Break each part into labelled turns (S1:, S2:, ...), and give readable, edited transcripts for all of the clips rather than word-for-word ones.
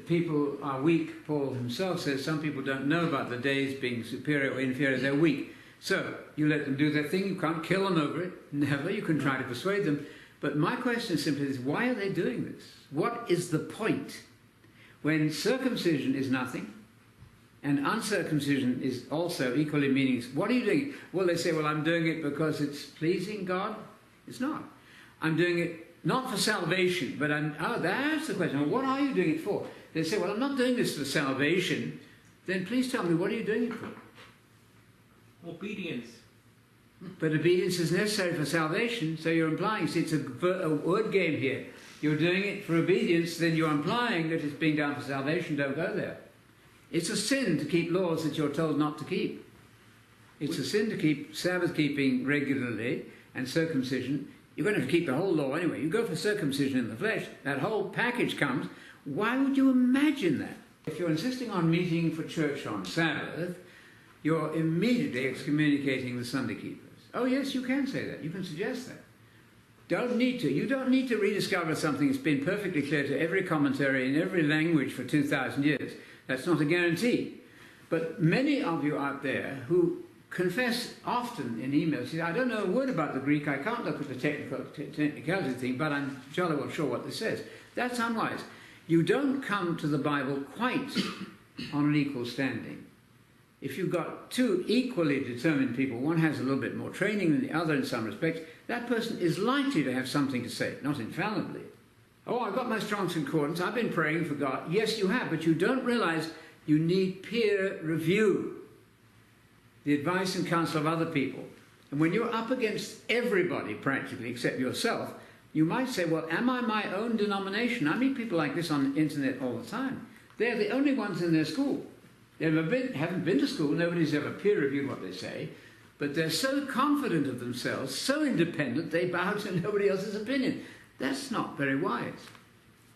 S1: people are weak. Paul himself says some people don't know about the days being superior or inferior, they're weak. So you let them do their thing, you can't kill them over it, never, you can try to persuade them. But my question simply is, why are they doing this? What is the point? When circumcision is nothing, and uncircumcision is also equally meaningless. What are you doing? Well, they say, well, I'm doing it because it's pleasing God. It's not. I'm doing it not for salvation, but that's the question. Well, what are you doing it for? They say, well, I'm not doing this for salvation. Then please tell me, what are you doing it for?
S2: Obedience.
S1: But obedience is necessary for salvation, so you're implying, see, it's a word game here. You're doing it for obedience, then you're implying that it's being done for salvation. Don't go there. It's a sin to keep laws that you're told not to keep. It's a sin to keep Sabbath keeping regularly and circumcision. You're going to have to keep the whole law anyway. You go for circumcision in the flesh, that whole package comes. Why would you imagine that? If you're insisting on meeting for church on Sabbath, you're immediately excommunicating the Sunday keepers. Oh yes, you can say that. You can suggest that. You don't need to rediscover something that's been perfectly clear to every commentary in every language for 2,000 years. That's not a guarantee. But many of you out there who confess often in emails, say, I don't know a word about the Greek, I can't look at the technicality thing, but I'm jolly well sure what this says. That's unwise. You don't come to the Bible quite on an equal standing. If you've got two equally determined people, one has a little bit more training than the other in some respects, that person is likely to have something to say, not infallibly. Oh, I've got my Strong's Concordance, I've been praying for God. Yes, you have, but you don't realize you need peer review, the advice and counsel of other people. And when you're up against everybody, practically, except yourself, you might say, well, am I my own denomination? I meet people like this on the internet all the time. They're the only ones in their school. They haven't been to school, nobody's ever peer-reviewed what they say, but they're so confident of themselves, so independent, they bow to nobody else's opinion. That's not very wise.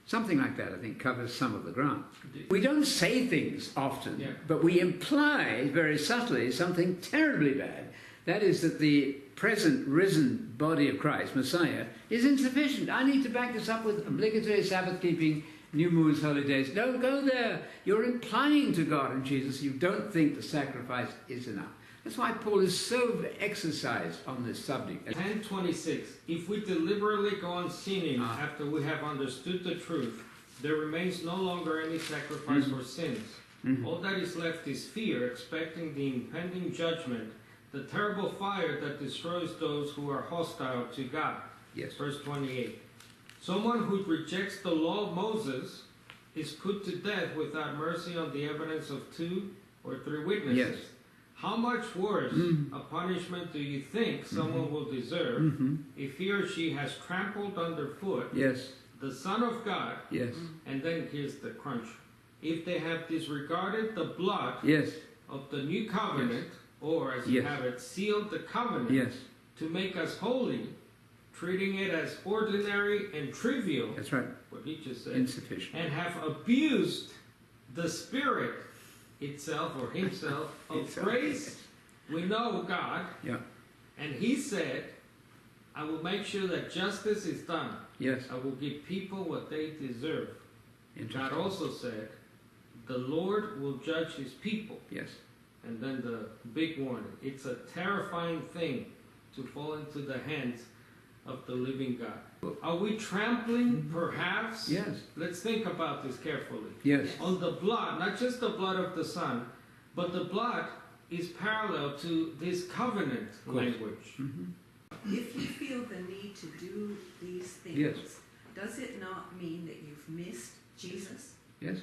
S1: Something like that, I think, covers some of the ground. We don't say things often, but we imply very subtly something terribly bad. That is that the present risen body of Christ, Messiah, is insufficient. I need to back this up with obligatory Sabbath-keeping, new moons, holy days. Don't go there. You're implying to God and Jesus you don't think the sacrifice is enough. That's why Paul is so exercised on this subject.
S2: 10:26. If we deliberately go on sinning after we have understood the truth, there remains no longer any sacrifice for sins. All that is left is fear, expecting the impending judgment, the terrible fire that destroys those who are hostile to God.
S1: Yes.
S2: Verse 28. Someone who rejects the law of Moses is put to death without mercy on the evidence of 2 or 3 witnesses.
S1: Yes.
S2: How much worse a punishment do you think someone will deserve if he or she has trampled underfoot the Son of God?
S1: Yes.
S2: And then here's the crunch. If they have disregarded the blood of the new covenant, or as you have it, sealed the covenant to make us holy, treating it as ordinary and trivial.
S1: That's right.
S2: What he just said.
S1: Insufficient.
S2: And have abused the Spirit itself or himself of grace. We know God.
S1: Yeah.
S2: And he said, I will make sure that justice is done.
S1: Yes.
S2: I will give people what they deserve. God
S1: Interesting.
S2: also said, the Lord will judge his people.
S1: Yes.
S2: And then the big warning. It's a terrifying thing to fall into the hands of the living God. Are we trampling, perhaps?
S1: Yes.
S2: Let's think about this carefully.
S1: Yes.
S2: On the blood, not just the blood of the Son, but the blood is parallel to this covenant language.
S3: If you feel the need to do these things, does it not mean that you've missed Jesus?
S1: Yes.